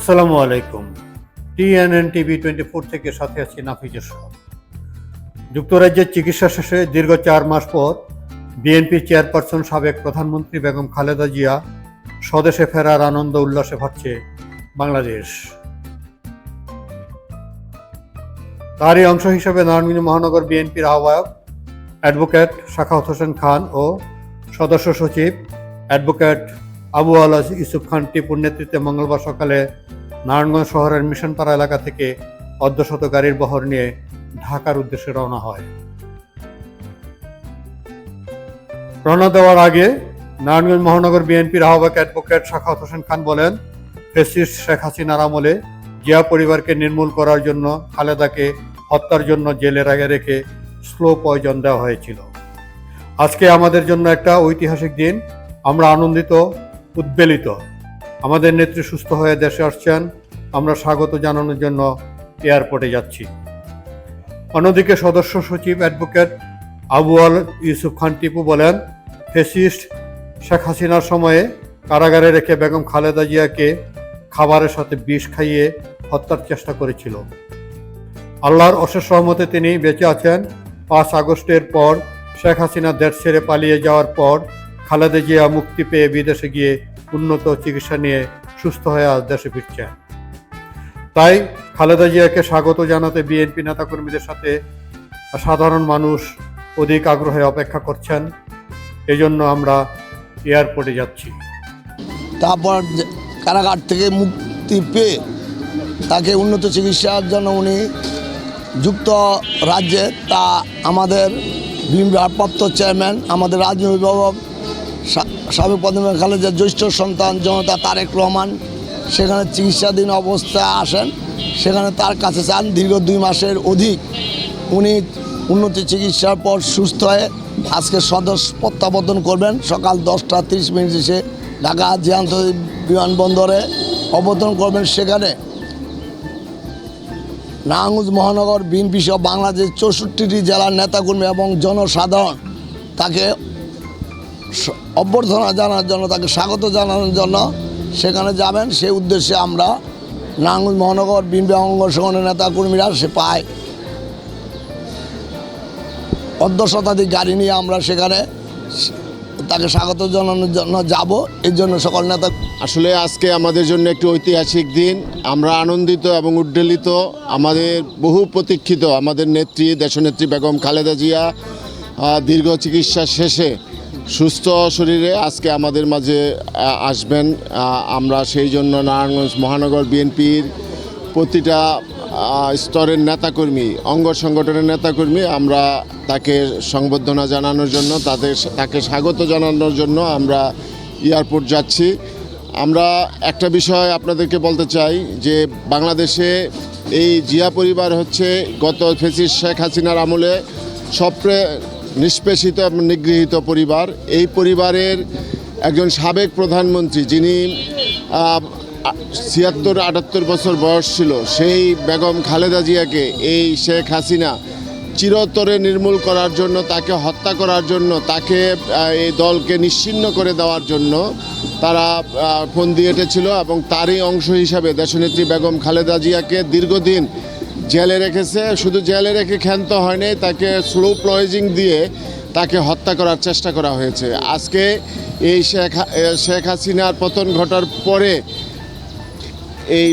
আসসালামু আলাইকুম। TNN TV 24 থেকে সাথে আছি নাফিজের সহ। যুক্তরাজ্যের চিকিৎসা শেষে দীর্ঘ 4 মাস পর বিএনপি চেয়ারপারসন সাবেক প্রধানমন্ত্রী বেগম খালেদা জিয়া স্বদেশে ফেরার আনন্দ উল্লাসে ভাসছে বাংলাদেশ। তারই অংশ হিসেবে নারায়ণগঞ্জ মহানগর বিএনপির আহ্বায়ক অ্যাডভোকেট সাখাওয়াত হোসেন খান ও সদস্য সচিব অ্যাডভোকেট আবু আলা ইউসুফ খান টিপুর নেতৃত্বে মঙ্গলবার সকালে নারায়ণগঞ্জ শহরের মিশনপাড়া এলাকা থেকে অর্ধশত গাড়ির বহর নিয়ে ঢাকার উদ্দেশ্যে রওনা হয়। রওনা দেওয়ার আগে নারায়ণগঞ্জ মহানগর বিএনপির আহ্বায়ক অ্যাডভোকেট সাখাওয়াত হোসেন খান বলেন, ফ্যাসিস্ট শেখ হাসিনার আমলে জিয়া পরিবারকে নির্মূল করার জন্য খালেদাকে হত্যার জন্য জেলে রেখে স্লো পয়জন দেওয়া হয়েছিল। আজকে আমাদের জন্য একটা ঐতিহাসিক দিন। আমরা আনন্দিত, উদ্বেলিত। আমাদের নেত্রী সুস্থ হয়ে দেশে আসছেন, আমরা স্বাগত জানানোর জন্য এয়ারপোর্টে যাচ্ছি। অন্যদিকে সদস্য সচিব অ্যাডভোকেট আবু আল ইউসুফ খান টিপু বলেন, ফ্যাসিস্ট শেখ হাসিনার সময়ে কারাগারে রেখে বেগম খালেদা জিয়াকে খাবারের সাথে বিষ খাইয়ে হত্যার চেষ্টা করেছিল। আল্লাহর অশেষ রহমতে তিনি বেঁচে আছেন। 5 আগস্টের পর শেখ হাসিনা দেশ ছেড়ে পালিয়ে যাওয়ার পর খালেদা জিয়া মুক্তি পেয়ে বিদেশে গিয়ে উন্নত চিকিৎসা নিয়ে সুস্থ হয়ে আজ দেশে ফিরছেন। তাই খালেদা জিয়াকে স্বাগত জানাতে বিএনপি নেতাকর্মীদের সাথে সাধারণ মানুষ অধিক আগ্রহে অপেক্ষা করছেন। এজন্য আমরা এয়ারপোর্টে যাচ্ছি। তারপর কারাগার থেকে মুক্তি পেয়ে তাকে উন্নত চিকিৎসার জন্য উনি যুক্তরাজ্যে তা আমাদের ভারপ্রাপ্ত চেয়ারম্যান আমাদের রাজনীতি অভিভাবক সাবেক প্রধানমন্ত্রী খালেদার জ্যেষ্ঠ সন্তান জনতা তারেক রহমান সেখানে চিকিৎসাধীন অবস্থায় আসেন। সেখানে তার কাছে চান দীর্ঘ 2 মাসের অধিক। উনি উন্নত চিকিৎসার পর সুস্থ হয়ে আজকে স্বদেশ প্রত্যাবর্তন করবেন। সকাল 10:30 এসে ঢাকা জিয়া আন্তর্জাতিক বিমানবন্দরে অবতরণ করবেন। সেখানে নারায়ণগঞ্জ মহানগর বিএনপি সহ বাংলাদেশ 64টি জেলার নেতাকর্মী এবং জনসাধারণ তাকে অভ্যর্থনা জানানোর জন্য, তাকে স্বাগত জানানোর জন্য সেখানে যাবেন। সেই উদ্দেশ্যে আমরা নারায়ণগঞ্জ মহানগর বিএনপি অঙ্গ সংগঠনের নেতাকর্মীরা প্রায় 1/2 শতাধিক গাড়ি নিয়ে আমরা সেখানে তাকে স্বাগত জানানোর জন্য যাব। এর জন্য সকল নেতা আসলে আজকে আমাদের জন্য একটি ঐতিহাসিক দিন। আমরা আনন্দিত এবং উদ্বেলিত। আমাদের বহু প্রতীক্ষিত আমাদের নেত্রী দেশনেত্রী বেগম খালেদা জিয়া দীর্ঘ চিকিৎসা শেষে সুস্থ শরীরে আজকে আমাদের মাঝে আসবেন। আমরা সেই জন্য নারায়ণগঞ্জ মহানগর বিএনপির প্রতিটা স্তরের নেতাকর্মী, অঙ্গ সংগঠনের নেতাকর্মী আমরা তাকে সংবর্ধনা জানানোর জন্য, তাকে স্বাগত জানানোর জন্য আমরা এয়ারপোর্ট যাচ্ছি। আমরা একটা বিষয় আপনাদেরকে বলতে চাই যে বাংলাদেশে এই জিয়া পরিবার হচ্ছে গত ফ্যাসিস্ট শেখ হাসিনার আমলে সবচেয়ে নিষ্পেষিত এবং নিগৃহীত পরিবার। এই পরিবারের একজন সাবেক প্রধানমন্ত্রী যিনি 76-78 বছর বয়স ছিল, সেই বেগম খালেদা জিয়াকে এই শেখ হাসিনা চিরতরে নির্মূল করার জন্য, তাকে হত্যা করার জন্য, তাকে এই দলকে নিশ্চিহ্ন করে দেওয়ার জন্য তারা ফন্দি এঁটেছিল এবং তারই অংশ হিসাবে দেশনেত্রী বেগম খালেদা জিয়াকে দীর্ঘদিন জেলে রেখেছে। শুধু জেলে রেখে ক্ষান্ত হয়নি, তাকে স্লো পয়জন দিয়ে তাকে হত্যা করার চেষ্টা করা হয়েছে। আজকে এই শেখ হাসিনার পতন ঘটার পরে এই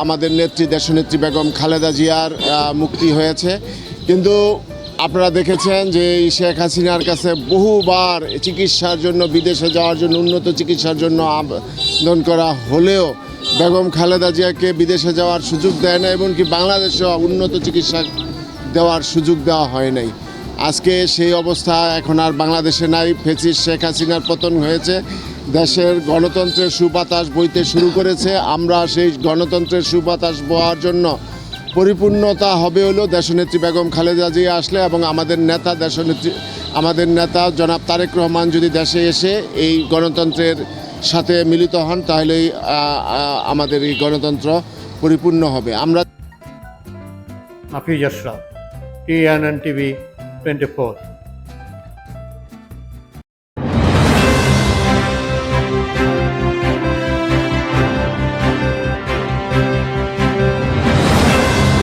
আমাদের নেত্রী দেশনেত্রী বেগম খালেদা জিয়ার মুক্তি হয়েছে। কিন্তু আপনারা দেখেছেন যে এই শেখ হাসিনার কাছে বহুবার চিকিৎসার জন্য, বিদেশে যাওয়ার জন্য, উন্নত চিকিৎসার জন্য আবেদন করা হলেও বেগম খালেদা জিয়াকে বিদেশে যাওয়ার সুযোগ দেয় না, এমনকি বাংলাদেশেও উন্নত চিকিৎসা দেওয়ার সুযোগ দেওয়া হয় নাই। আজকে সেই অবস্থা এখন আর বাংলাদেশে নাই। ফ্যাসিস্ট শেখ হাসিনার পতন হয়েছে, দেশের গণতন্ত্রের সুবাতাস বইতে শুরু করেছে। আমরা সেই গণতন্ত্রের সুবাতাস বওয়ার জন্য পরিপূর্ণতা হবে হলো দেশনেত্রী বেগম খালেদা জিয়া আসলে এবং আমাদের নেতা জনাব তারেক রহমান যদি দেশে এসে এই গণতন্ত্রের সাথে মিলিত হন, তাহলেই আমাদের এই গণতন্ত্র পরিপূর্ণ হবে। আমরা নাফিজ আশরাফ, টিএনএন টিভি 24।